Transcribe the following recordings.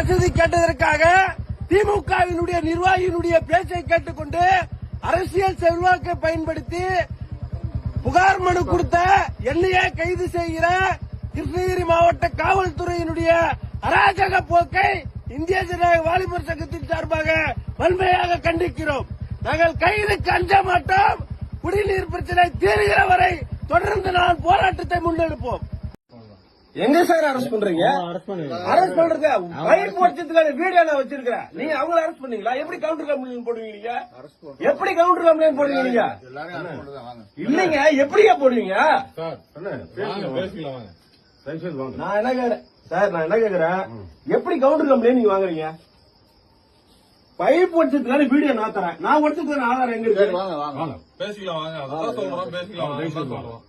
வசதி கேட்டதற்காக திமுகவினுடைய நிர்வாகியினுடைய பேச்சை கேட்டுக்கொண்டு அரசியல் செல்வாக்கை பயன்படுத்தி புகார் மனு கொடுத்த என்னையே கைது செய்கிற கிருஷ்ணகிரி மாவட்ட காவல்துறையினுடைய அராஜக போக்கை இந்திய ஜனநாயக வாலிபர் சங்கத்தின் சார்பாக வன்மையாக கண்டிக்கிறோம். நாங்கள் கைதுக்கு அஞ்ச மாட்டோம். குடிநீர் பிரச்சனை தீர்கிற வரை தொடர்ந்து நான் போராட்டத்தை முன்னெடுப்போம். எங்க சார் அரெஸ்ட் பண்றீங்க? அரெஸ்ட் பண்றது பைப் போட்டதுக்கான வீடியோ நான் வச்சிருக்கேன். நீங்க அவங்கள அரெஸ்ட் பண்ணீங்களா? எப்படி கவுண்டர் கம்ப்ளைண்ட் போடுவீங்க? எப்படி கவுண்டர் கம்ப்ளைண்ட் போடுவீங்க? இல்லைங்க, எப்படியா போடுவீங்க? நான் என்ன கேக்குறேன் சார், நான் என்ன கேக்குறேன், எப்படி கவுண்டர் கம்ப்ளைண்ட் நீங்க வாங்குறீங்க? பைப் ஒடிச்சதுக்கான வீடியோ நான் தரேன். நான் ஒடிச்சதுக்கான ஆதாரம் எங்க இருக்கு? பேசிக்கலாம் வாங்க. அதான் சொல்றோம், பேசிக்கலாம்.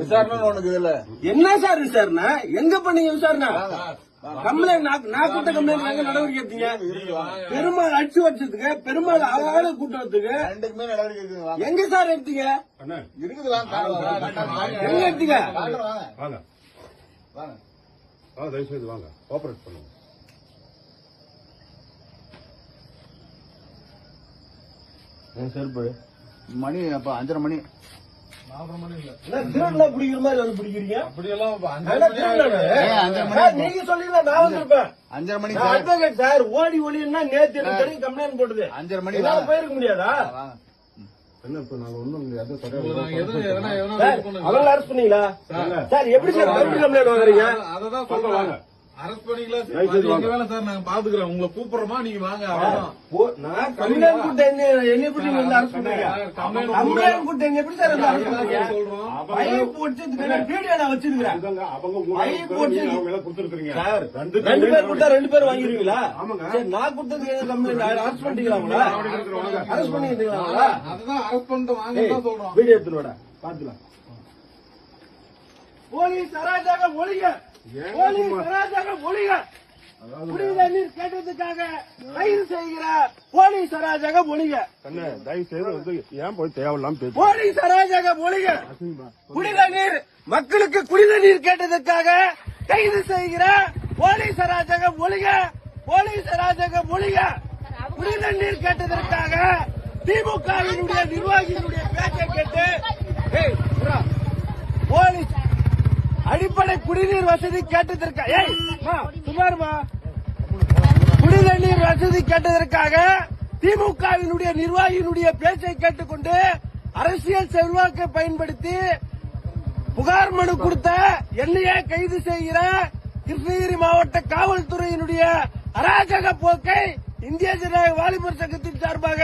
விசாரணை ஒண்ணுக்கு இல்ல. என்ன சார் விசாரணை? எங்க பண்ணீங்க விசாரணை? கம்ப்ளைண்ட் நான் கூட்ட கம்ப்ளைண்ட் எங்க நடவடிக்கை எடுத்தீங்க? பெருமாள் அடிச்சு வச்சதுக்கு, பெருமாள் ஆளாளு கூட்டத்துக்கு ரெண்டுக்குமே நடவடிக்கை இருக்குங்க. எங்க சார் எடுத்தீங்க? இருக்குது வாங்க. எங்க எடுத்தீங்க? வாங்க தயவுசெய்து வாங்க, கோஆபரேட் பண்ணுங்க. மணி அப்ப 5:30 மணி. திருவிழா பிடிக்கிற மாதிரி வந்து பிடிக்கிறீங்க? நீங்க சொல்லிங்களா? நான் வந்திருப்பேன் 5:30 மணி சார். ஓடி ஒளின்னா நேற்று எனக்கு கம்ப்ளைண்ட் போடுது. 5:30 மணி போயிருக்க முடியாதா? அவங்க அரெஸ்ட் பண்ணீங்களா சார்? எப்படி சார் கம்ப்ளைண்ட் வாங்குறீங்க? அததான் சொல்றாங்க. அரெஸ்ட் பண்ணிக்கலாம் சார், நாங்க பாத்துக்கிறோம். உங்களை கூப்பிடுறோமா, நீங்க வாங்க. நான் கம்ப்ளைண்ட் கூட்ட என்ன எப்படி நீங்க வந்து அரெஸ்ட் பண்றீங்க? கம்ப்ளைண்ட் கூட்ட என்ன எப்படி சார் வந்து அரெஸ்ட் பண்றீங்க? சொல்றோம். பைப் போட்டதுக்கு வீடியோ நான் வச்சிருக்கேன். பைப் போட்டு சார் 2 பேர் கொடுத்தா 2 பேர் வாங்கிருவீங்களா? சரி, நான் கொடுத்ததுக்கு கம்ப்ளைண்ட் அரெஸ்ட் பண்ணிக்கலாங்களா? அரெஸ்ட் பண்ணிக்கிறீங்களா? அதுதான் அரெஸ்ட் பண்ணிட்டு வாங்க சொல்றோம். வீடியோ எடுத்துட்டு பாத்துக்கலாம். போலீஸ் அராஜகம் ஒழிக, போலீஸ் அராஜகம் ஒழிக. குடிநீர் நீர் கேட்டதுக்காக கைது செய்கிற போலீஸ் அராஜகம் ஒழிக. தயவு செய்து வந்து ஏன் போய் தேவையில்லாம பேச. போலீஸ் அராஜகம் ஒழிக. குடிநீர் நீர் மக்களுக்கு குடிநீர் நீர் கேட்டதுக்காக கைது செய்கிற போலீஸ் அராஜகம் ஒழிக. போலீஸ் அராஜகம் ஒழிக. குடிநீர் நீர் கேட்டதற்காக திமுகவினுடைய நிர்வாகியினுடைய பேச்சை கேட்டு போலீஸ் அடிப்படை குடிநீர் வசதி கேட்டதற்காக சுமார்மா குடிநீர் நீர் வசதி கேட்டதற்காக திமுகவினுடைய நிர்வாகியினுடைய பேச்சை கேட்டுக்கொண்டு அரசியல் செல்வாக்கை பயன்படுத்தி புகார் மனு கொடுத்த என்னையே கைது செய்கிற கிருஷ்ணகிரி மாவட்ட காவல்துறையினுடைய அராஜக போக்கை இந்திய ஜனநாயக வாலிபர் சங்கத்தின் சார்பாக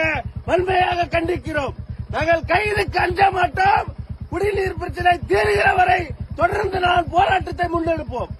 வன்மையாக கண்டிக்கிறோம். நாங்கள் கைதுக்கு அஞ்ச மாட்டோம். குடிநீர் பிரச்சனை தீர்கிற வரை தொடர்ந்து நான் போராட்டத்தை முன்னெடுப்போம்.